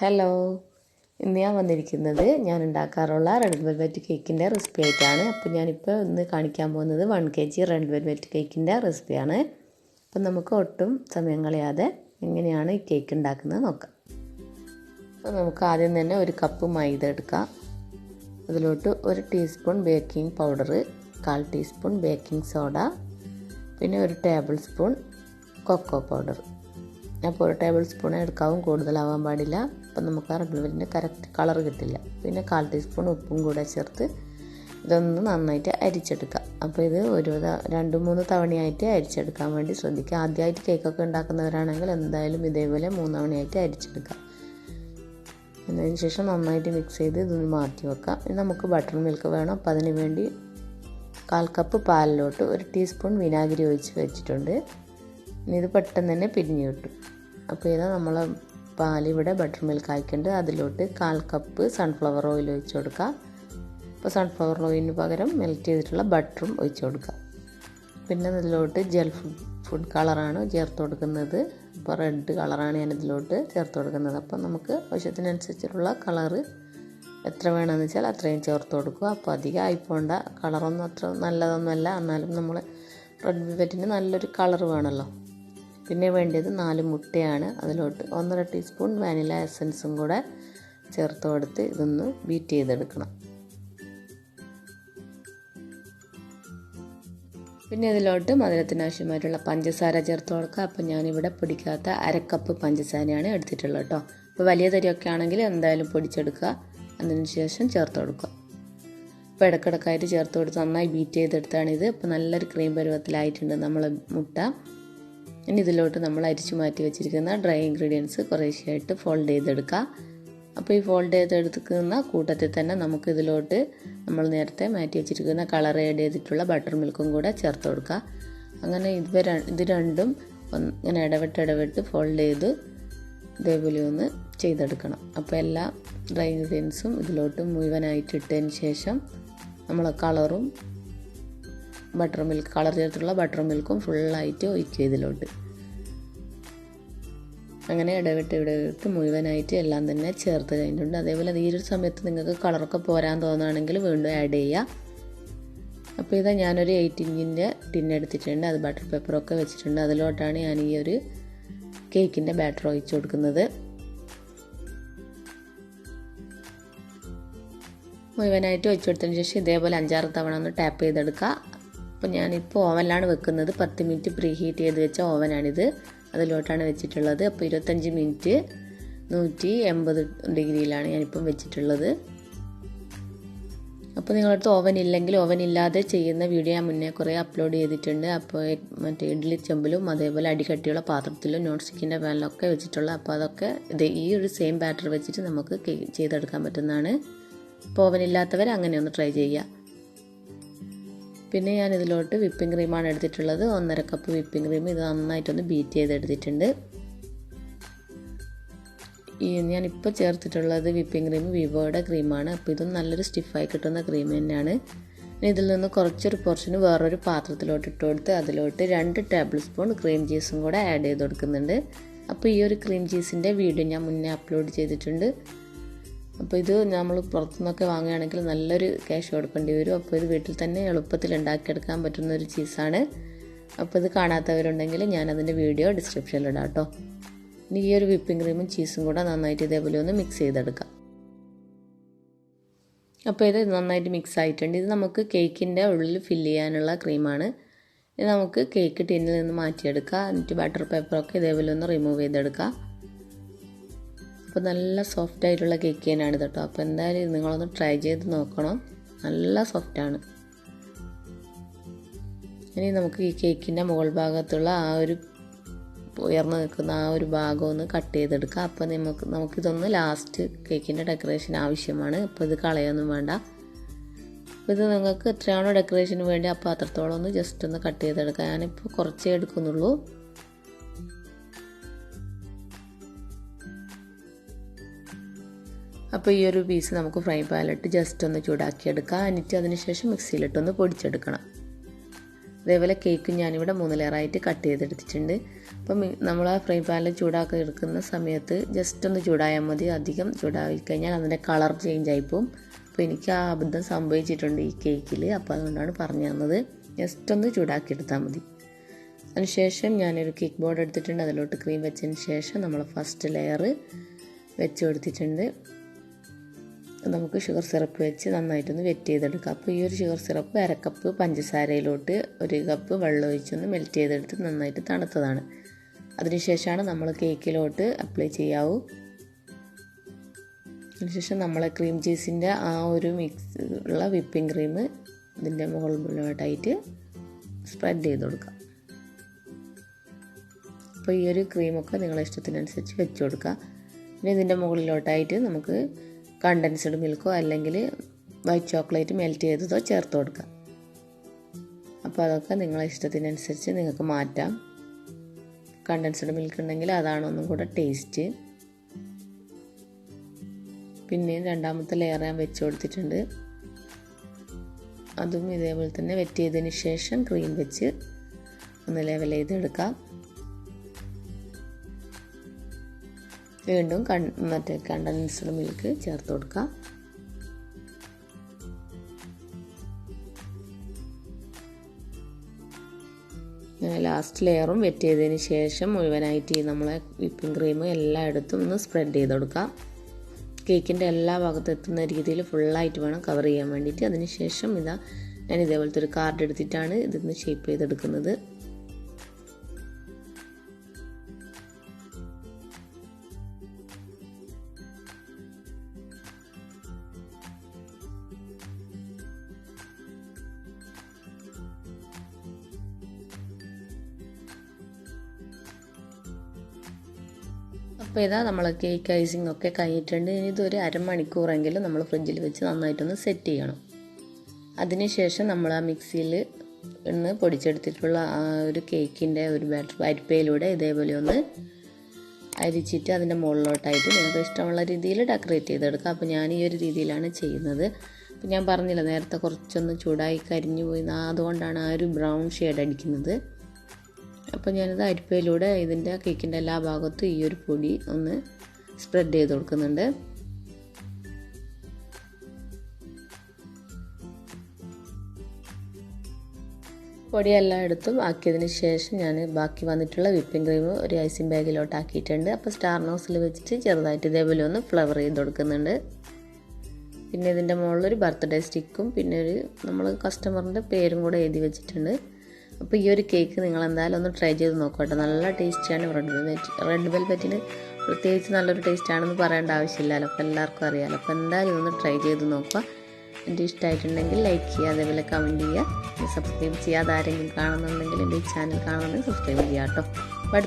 Hello, ഇന്ന് ഞാൻ വന്നിരിക്കുന്നത് ഞാൻ ഉണ്ടാക്കാറുള്ള റെഡ് വെൽവെറ്റ് കേക്കിൻ്റെ റെസിപ്പി ആയിട്ടാണ്. അപ്പോൾ ഞാനിപ്പോൾ ഇന്ന് കാണിക്കാൻ പോകുന്നത് 1 kg റെഡ് വെൽവെറ്റ് കേക്കിൻ്റെ റെസിപ്പിയാണ്. അപ്പം നമുക്ക് ഒട്ടും സമയം കളയാതെ എങ്ങനെയാണ് ഈ കേക്ക് ഉണ്ടാക്കുന്നത് നോക്കാം. അപ്പോൾ നമുക്ക് ആദ്യം തന്നെ ഒരു കപ്പ് മൈദ എടുക്കാം. അതിലോട്ട് 1 teaspoon baking powder, 1/4 teaspoon baking soda, പിന്നെ 1 ടേബിൾ സ്പൂൺ കൊക്കോ പൗഡർ. അപ്പോൾ 1 ടേബിൾ സ്പൂൺ എടുക്കാവും, കൂടുതലാവാൻ പാടില്ല. അപ്പം നമുക്ക് ആ റെഡ് വെൽവെറ്റിൻ്റെ കറക്റ്റ് കളർ കിട്ടില്ല. പിന്നെ 1/4 ടീസ്പൂൺ ഉപ്പും കൂടെ ചേർത്ത് ഇതൊന്ന് നന്നായിട്ട് അരിച്ചെടുക്കാം. അപ്പോൾ ഇത് 2-3 തവണയായിട്ട് അരിച്ചെടുക്കാൻ വേണ്ടി ശ്രദ്ധിക്കുക. ആദ്യമായിട്ട് കേക്കൊക്കെ ഉണ്ടാക്കുന്നവരാണെങ്കിൽ എന്തായാലും ഇതേപോലെ 3 തവണയായിട്ട് അരിച്ചെടുക്കാം. അതിന് ശേഷം നന്നായിട്ട് മിക്സ് ചെയ്ത് ഇതൊന്ന് മാറ്റി വെക്കാം. ഇനി നമുക്ക് ബട്ടർ മിൽക്ക് വേണം. അപ്പോൾ അതിന് വേണ്ടി 1/4 കപ്പ് പാലിലോട്ട് 1 ടീസ്പൂൺ വിനാഗിരി ഒഴിച്ച് വെച്ചിട്ടുണ്ട്. ഇനി ഇത് പെട്ടെന്ന് തന്നെ പിരിഞ്ഞ് കിട്ടും. അപ്പോൾ ഇതാ നമ്മൾ പാലിവിടെ ബട്ടർ മിൽക്ക് ആയിക്കൊണ്ട് അതിലോട്ട് 1/4 കപ്പ് സൺഫ്ലവർ ഓയിൽ ഒഴിച്ച് കൊടുക്കുക. അപ്പോൾ സൺഫ്ലവർ ഓയിലിന് പകരം മെൽറ്റ് ചെയ്തിട്ടുള്ള ബട്ടറും ഒഴിച്ച് കൊടുക്കുക. പിന്നെ ഇതിലോട്ട് ജെൽ ഫുഡ് കളറാണ് ചേർത്ത് കൊടുക്കുന്നത്. അപ്പോൾ റെഡ് കളറാണ് ഞാനിതിലോട്ട് ചേർത്ത് കൊടുക്കുന്നത്. അപ്പോൾ നമുക്ക് ആവശ്യത്തിനനുസരിച്ചുള്ള കളറ് എത്ര വേണമെന്ന് വെച്ചാൽ അത്രയും ചേർത്ത് കൊടുക്കുക. അപ്പോൾ അധികം ആയിപ്പോണ്ട, കളറൊന്നും അത്ര നല്ലതൊന്നുമല്ല, എന്നാലും നമ്മൾ റെഡ് വെൽവെറ്റിന് നല്ലൊരു കളർ വേണമല്ലോ. പിന്നെ വേണ്ടത് 4 മുട്ടയാണ്. അതിലോട്ട് 1.5 ടീസ്പൂൺ വാനില എസൻസും കൂടെ ചേർത്ത് കൊടുത്ത് ഇതൊന്ന് ബീറ്റ് ചെയ്തെടുക്കണം. പിന്നെ ഇതിലോട്ട് മധുരത്തിന് ആവശ്യമായിട്ടുള്ള പഞ്ചസാര ചേർത്ത് കൊടുക്കുക. അപ്പോൾ ഞാനിവിടെ പൊടിക്കാത്ത 1/2 കപ്പ് പഞ്ചസാരയാണ് എടുത്തിട്ടുള്ളത് കേട്ടോ. അപ്പോൾ വലിയ തരിയൊക്കെ ആണെങ്കിൽ എന്തായാലും പൊടിച്ചെടുക്കുക, അതിന് ശേഷം ചേർത്ത് കൊടുക്കുക. അപ്പോൾ ഇടയ്ക്കിടയ്ക്കായിട്ട് ചേർത്ത് കൊടുത്ത് നന്നായി ബീറ്റ് ചെയ്തെടുത്താണിത്. അപ്പോൾ നല്ലൊരു ക്രീം പരുവത്തിലായിട്ടുണ്ട് നമ്മൾ മുട്ട. ഇനി ഇതിലോട്ട് നമ്മൾ അരിച്ചു മാറ്റി വെച്ചിരിക്കുന്ന ഡ്രൈ ഇൻഗ്രീഡിയൻസ് കുറേശ്ശെയായിട്ട് ഫോൾഡ് ചെയ്തെടുക്കുക. അപ്പോൾ ഈ ഫോൾഡ് ചെയ്തെടുക്കുന്ന കൂട്ടത്തിൽ തന്നെ നമുക്ക് ഇതിലോട്ട് നമ്മൾ നേരത്തെ മാറ്റി വെച്ചിരിക്കുന്ന കളർ ആഡ് ചെയ്തിട്ടുള്ള ബട്ടർ മിൽക്കും കൂടെ ചേർത്ത് കൊടുക്കുക. അങ്ങനെ ഇത് രണ്ടും ഇങ്ങനെ ഇടവിട്ട് ഫോൾഡ് ചെയ്ത് ഇതേപോലെ ഒന്ന് ചെയ്തെടുക്കണം. അപ്പോൾ എല്ലാ ഡ്രൈ ഇൻഗ്രീഡിയൻസും ഇതിലോട്ട് മുഴുവനായിട്ട് ഇട്ടതിന് ശേഷം നമ്മൾ കളറും കളർ ചേർത്തുള്ള ബട്ടർ മിൽക്കും ഫുള്ളായിട്ട് ഒഴിക്കുക ഇതിലോട്ട്. അങ്ങനെ ഇടവിട്ട് മുഴുവനായിട്ട് എല്ലാം തന്നെ ചേർത്ത് കഴിഞ്ഞിട്ടുണ്ട്. അതേപോലെ ഈ ഒരു സമയത്ത് നിങ്ങൾക്ക് കളറൊക്കെ പോരാൻ തോന്നുകയാണെങ്കിൽ വീണ്ടും ആഡ് ചെയ്യുക. അപ്പോൾ ഇതാ ഞാനൊരു 8 ഇഞ്ചിൻ്റെ ടിന്നെടുത്തിട്ടുണ്ട്. അത് ബട്ടർ പേപ്പറൊക്കെ വെച്ചിട്ടുണ്ട്. അതിലോട്ടാണ് ഞാൻ ഈ ഒരു കേക്കിൻ്റെ ബാറ്റർ ഒഴിച്ച് കൊടുക്കുന്നത്. മുഴുവനായിട്ട് ഒഴിച്ച് കൊടുത്തതിന് ശേഷം ഇതേപോലെ 5-6 തവണ ഒന്ന് ടാപ്പ് ചെയ്തെടുക്കുക. അപ്പോൾ ഞാനിപ്പോൾ ഓവനിലാണ് വെക്കുന്നത്. 10 മിനിറ്റ് പ്രീ ഹീറ്റ് ചെയ്ത് വെച്ച ഓവനാണിത്, അതിലോട്ടാണ് വെച്ചിട്ടുള്ളത്. അപ്പോൾ 25 മിനിറ്റ് 180 ഡിഗ്രിയിലാണ് ഞാനിപ്പം വെച്ചിട്ടുള്ളത്. അപ്പോൾ നിങ്ങളടുത്ത് ഓവൻ ഇല്ലെങ്കിൽ ഓവൻ ഇല്ലാതെ ചെയ്യുന്ന വീഡിയോ ഞാൻ മുന്നേ കുറേ അപ്ലോഡ് ചെയ്തിട്ടുണ്ട്. അപ്പോൾ മറ്റേ ഇഡ്ഡലി ചെമ്പിലും അതേപോലെ അടികട്ടിയുള്ള പാത്രത്തിലും നോൺ സ്റ്റിക്കിൻ്റെ പാനിലൊക്കെ വെച്ചിട്ടുള്ള, അപ്പോൾ അതൊക്കെ ഈ ഒരു സെയിം ബാറ്റർ വെച്ചിട്ട് നമുക്ക് ചെയ്തെടുക്കാൻ പറ്റുന്നതാണ്. അപ്പോൾ ഓവൻ ഇല്ലാത്തവർ അങ്ങനെ ഒന്ന് ട്രൈ ചെയ്യുക. പിന്നെ ഞാൻ ഇതിലോട്ട് വിപ്പിംഗ് ക്രീമാണ് എടുത്തിട്ടുള്ളത്. 1.5 കപ്പ് വിപ്പിംഗ് ക്രീം. ഇത് നന്നായിട്ടൊന്ന് ബീറ്റ് ചെയ്തെടുത്തിട്ടുണ്ട്. ഞാനിപ്പോൾ ചേർത്തിട്ടുള്ളത് വിപ്പിംഗ് ക്രീം വിവോയുടെ ക്രീമാണ്. അപ്പോൾ ഇതും നല്ലൊരു സ്റ്റിഫായി കിട്ടുന്ന ക്രീം തന്നെയാണ്. ഇതിൽ നിന്ന് കുറച്ചൊരു പോർഷന് വേറൊരു പാത്രത്തിലോട്ട് ഇട്ട് കൊടുത്ത് അതിലോട്ട് 2 ടേബിൾ സ്പൂൺ ക്രീം ചീസും കൂടെ ആഡ് ചെയ്ത് കൊടുക്കുന്നുണ്ട്. അപ്പോൾ ഈ ഒരു ക്രീം ചീസിൻ്റെ വീഡിയോ ഞാൻ മുന്നേ അപ്ലോഡ് ചെയ്തിട്ടുണ്ട്. അപ്പോൾ ഇത് നമ്മൾ പുറത്തുനിന്നൊക്കെ വാങ്ങുകയാണെങ്കിൽ നല്ലൊരു ക്യാഷ് കൊടുക്കേണ്ടി വരും. അപ്പോൾ ഇത് വീട്ടിൽ തന്നെ എളുപ്പത്തിൽ ഉണ്ടാക്കിയെടുക്കാൻ പറ്റുന്ന ഒരു ചീസാണ്. അപ്പോൾ ഇത് കാണാത്തവരുണ്ടെങ്കിൽ ഞാനതിൻ്റെ വീഡിയോ ഡിസ്ക്രിപ്ഷനിൽ ഇടാം കേട്ടോ. ഇനി ഈ ഒരു വിപ്പിംഗ് ക്രീമും ചീസും കൂടെ നന്നായിട്ട് ഇതേപോലെ ഒന്ന് മിക്സ് ചെയ്തെടുക്കാം. അപ്പോൾ ഇത് നന്നായിട്ട് മിക്സ് ആയിട്ടുണ്ട്. ഇത് നമുക്ക് കേക്കിൻ്റെ ഉള്ളിൽ ഫില്ല് ചെയ്യാനുള്ള ക്രീമാണ്. ഇത് നമുക്ക് കേക്ക് ടിന്നിൽ നിന്ന് മാറ്റിയെടുക്കാം. എന്നിട്ട് ബട്ടർ പേപ്പറൊക്കെ ഇതേപോലെ ഒന്ന് റിമൂവ് ചെയ്തെടുക്കാം. അപ്പോൾ നല്ല സോഫ്റ്റ് ആയിട്ടുള്ള കേക്ക് തന്നെയാണ് കേട്ടോ. അപ്പോൾ എന്തായാലും നിങ്ങളൊന്ന് ട്രൈ ചെയ്ത് നോക്കണം, നല്ല സോഫ്റ്റാണ്. ഇനി നമുക്ക് ഈ കേക്കിൻ്റെ മുകൾ ഭാഗത്തുള്ള ആ ഒരു ഉയർന്നു നിൽക്കുന്ന ആ ഒരു ഭാഗം ഒന്ന് കട്ട് ചെയ്തെടുക്കാം. അപ്പോൾ നമുക്കിതൊന്ന് ലാസ്റ്റ് കേക്കിൻ്റെ ഡെക്കറേഷൻ ആവശ്യമാണ്. അപ്പോൾ ഇത് കളയൊന്നും വേണ്ട. അപ്പോൾ ഇത് നിങ്ങൾക്ക് എത്രയാണോ ഡെക്കറേഷന് വേണ്ടി അപ്പോൾ അത്രത്തോളം ഒന്ന് ജസ്റ്റ് ഒന്ന് കട്ട് ചെയ്തെടുക്കാം. ഞാനിപ്പോൾ കുറച്ചേ എടുക്കുന്നുള്ളൂ. അപ്പോൾ ഈ ഒരു പീസ് നമുക്ക് ഫ്രൈ പാനിലിട്ട് ജസ്റ്റ് ഒന്ന് ചൂടാക്കിയെടുക്കാം. എന്നിട്ട് അതിന് ശേഷം മിക്സിയിലിട്ടൊന്ന് പൊടിച്ചെടുക്കണം. അതേപോലെ കേക്ക് ഞാനിവിടെ 3 ലെയറായിട്ട് കട്ട് ചെയ്തെടുത്തിട്ടുണ്ട്. അപ്പം നമ്മൾ ആ ഫ്രൈ പാനിൽ ചൂടാക്കി എടുക്കുന്ന സമയത്ത് ജസ്റ്റ് ഒന്ന് ചൂടായാൽ മതി. അധികം ചൂടായി കഴിഞ്ഞാൽ അതിൻ്റെ കളർ ചേഞ്ച് ആയിപ്പോവും. അപ്പോൾ എനിക്ക് ആ അബദ്ധം സംഭവിച്ചിട്ടുണ്ട് ഈ കേക്കിൽ. അപ്പോൾ അതുകൊണ്ടാണ് പറഞ്ഞു തന്നത്. ജസ്റ്റ് ഒന്ന് ചൂടാക്കി എടുത്താൽ മതി. അതിനുശേഷം ഞാനൊരു കേക്ക് ബോർഡ് എടുത്തിട്ടുണ്ട്. അതിലോട്ട് ക്രീം വെച്ചതിന് ശേഷം നമ്മൾ ഫസ്റ്റ് ലെയർ വെച്ച് കൊടുത്തിട്ടുണ്ട്. നമുക്ക് ഷുഗർ സിറപ്പ് വെച്ച് നന്നായിട്ടൊന്ന് വെറ്റ് ചെയ്തെടുക്കാം. അപ്പോൾ ഈ ഒരു ഷുഗർ സിറപ്പ് 1/2 കപ്പ് പഞ്ചസാരയിലോട്ട് 1 കപ്പ് വെള്ളം ഒഴിച്ചൊന്ന് മെൽറ്റ് ചെയ്തെടുത്ത് നന്നായിട്ട് തണുത്തതാണ്. അതിനുശേഷമാണ് നമ്മൾ കേക്കിലോട്ട് അപ്ലൈ ചെയ്യാവൂ. അതിനുശേഷം നമ്മൾ ക്രീം ചീസിൻ്റെ ആ ഒരു മിക്സ് ഉള്ള വിപ്പിംഗ് ക്രീം ഇതിൻ്റെ മുകളിലോട്ടായിട്ട് സ്പ്രെഡ് ചെയ്ത് കൊടുക്കാം. അപ്പോൾ ഈ ഒരു ക്രീമൊക്കെ നിങ്ങളുടെ ഇഷ്ടത്തിനനുസരിച്ച് വെച്ച് കൊടുക്കുക. പിന്നെ ഇതിൻ്റെ മുകളിലോട്ടായിട്ട് നമുക്ക് കണ്ടൻസ്ഡ് മിൽക്കോ അല്ലെങ്കിൽ വൈറ്റ് ചോക്ലേറ്റ് മെൽറ്റ് ചെയ്തതോ ചേർത്ത് കൊടുക്കാം. അപ്പോൾ അതൊക്കെ നിങ്ങളുടെ ഇഷ്ടത്തിനനുസരിച്ച് നിങ്ങൾക്ക് മാറ്റാം. കണ്ടൻസ്ഡ് മിൽക്ക് ഉണ്ടെങ്കിൽ അതാണ് ഒന്നും കൂടെ ടേസ്റ്റ്. പിന്നെയും രണ്ടാമത്തെ ലെയർ ഞാൻ വെച്ച് കൊടുത്തിട്ടുണ്ട്. അതും ഇതേപോലെ തന്നെ വെറ്റ് ചെയ്തതിന് ശേഷം ക്രീം വെച്ച് ഒന്ന് ലെവൽ ചെയ്തെടുക്കാം. വീണ്ടും മറ്റേ കണ്ടൻസ്ഡ് മിൽക്ക് ചേർത്ത് കൊടുക്കാം. ലാസ്റ്റ് ലെയറും വെറ്റ് ചെയ്തതിന് ശേഷം മുഴുവനായിട്ട് നമ്മളെ വിപ്പിംഗ് ക്രീം എല്ലായിടത്തും ഒന്ന് സ്പ്രെഡ് ചെയ്ത് കൊടുക്കാം. കേക്കിൻ്റെ എല്ലാ ഭാഗത്തും എത്തുന്ന രീതിയിൽ ഫുള്ളായിട്ട് വേണം കവർ ചെയ്യാൻ വേണ്ടിയിട്ട്. അതിന് ശേഷം ഞാൻ ഇതേപോലത്തെ ഒരു കാർഡ് എടുത്തിട്ടാണ് ഇതൊന്ന് ഷേപ്പ് ചെയ്തെടുക്കുന്നത്. അപ്പോൾ ഇതാ നമ്മൾ കേക്ക് ഐസിങ് ഒക്കെ കഴിഞ്ഞിട്ടുണ്ട്. ഇനി ഇതൊരു അരമണിക്കൂറെങ്കിലും നമ്മൾ ഫ്രിഡ്ജിൽ വെച്ച് നന്നായിട്ടൊന്ന് സെറ്റ് ചെയ്യണം. അതിനുശേഷം നമ്മൾ ആ മിക്സിയിൽ ഒന്ന് പൊടിച്ചെടുത്തിട്ടുള്ള ആ ഒരു കേക്കിൻ്റെ ഒരു ബാറ്റർ അരിപ്പയിലൂടെ ഇതേപോലെ ഒന്ന് അരിച്ചിട്ട് അതിൻ്റെ മുകളിലോട്ടായിട്ട് നിങ്ങൾക്ക് ഇഷ്ടമുള്ള രീതിയിൽ ഡെക്കറേറ്റ് ചെയ്തെടുക്കാം. അപ്പോൾ ഞാൻ ഈ ഒരു രീതിയിലാണ് ചെയ്യുന്നത്. അപ്പോൾ ഞാൻ പറഞ്ഞില്ല നേരത്തെ കുറച്ചൊന്ന് ചൂടായി കരിഞ്ഞു പോയി, അതുകൊണ്ടാണ് ആ ഒരു ബ്രൗൺ ഷെയ്ഡ് അടിക്കുന്നത്. അപ്പോൾ ഞാനിത് അരിപ്പയിലൂടെ ഇതിൻ്റെ കേക്കിൻ്റെ എല്ലാ ഭാഗത്തും ഈ ഒരു പൊടി ഒന്ന് സ്പ്രെഡ് ചെയ്ത് കൊടുക്കുന്നുണ്ട്. പൊടി എല്ലായിടത്തും ആക്കിയതിന് ശേഷം ഞാൻ ബാക്കി വന്നിട്ടുള്ള വിപ്പിംഗ് ക്രീം ഒരു ഐസിങ് ബാഗിലോട്ട് ആക്കിയിട്ടുണ്ട്. അപ്പോൾ സ്റ്റാർ നോസിൽ വെച്ചിട്ട് ചെറുതായിട്ട് ഇതേപോലെ ഒന്ന് ഫ്ലവർ ചെയ്ത് കൊടുക്കുന്നുണ്ട്. പിന്നെ ഇതിൻ്റെ മുകളിലൊരു ബർത്ത്ഡേ സ്റ്റിക്കും പിന്നെ ഒരു നമ്മൾ കസ്റ്റമറിൻ്റെ പേരും കൂടെ എഴുതി വെച്ചിട്ടുണ്ട്. അപ്പോൾ ഈ ഒരു കേക്ക് നിങ്ങൾ എന്തായാലും ഒന്ന് ട്രൈ ചെയ്ത് നോക്കട്ടെ. നല്ല ടേസ്റ്റിയാണ്. റെഡ് വെൽവെറ്റിന് പ്രത്യേകിച്ച് നല്ലൊരു ടേസ്റ്റാണെന്ന് പറയേണ്ട ആവശ്യമില്ലല്ലോ, അപ്പോൾ എല്ലാവർക്കും അറിയാമല്ലോ. അപ്പോൾ എന്തായാലും ഒന്ന് ട്രൈ ചെയ്ത് നോക്കുക. എൻ്റെ ഇഷ്ടമായിട്ടുണ്ടെങ്കിൽ ലൈക്ക് ചെയ്യുക, അതേപോലെ കമൻറ്റ് ചെയ്യുക. സബ്സ്ക്രൈബ് ചെയ്യാതെ ആരെങ്കിലും കാണുന്നുണ്ടെങ്കിൽ എൻ്റെ ഈ ചാനൽ കാണുന്നുണ്ടെങ്കിൽ സബ്സ്ക്രൈബ് ചെയ്യാം കേട്ടോ.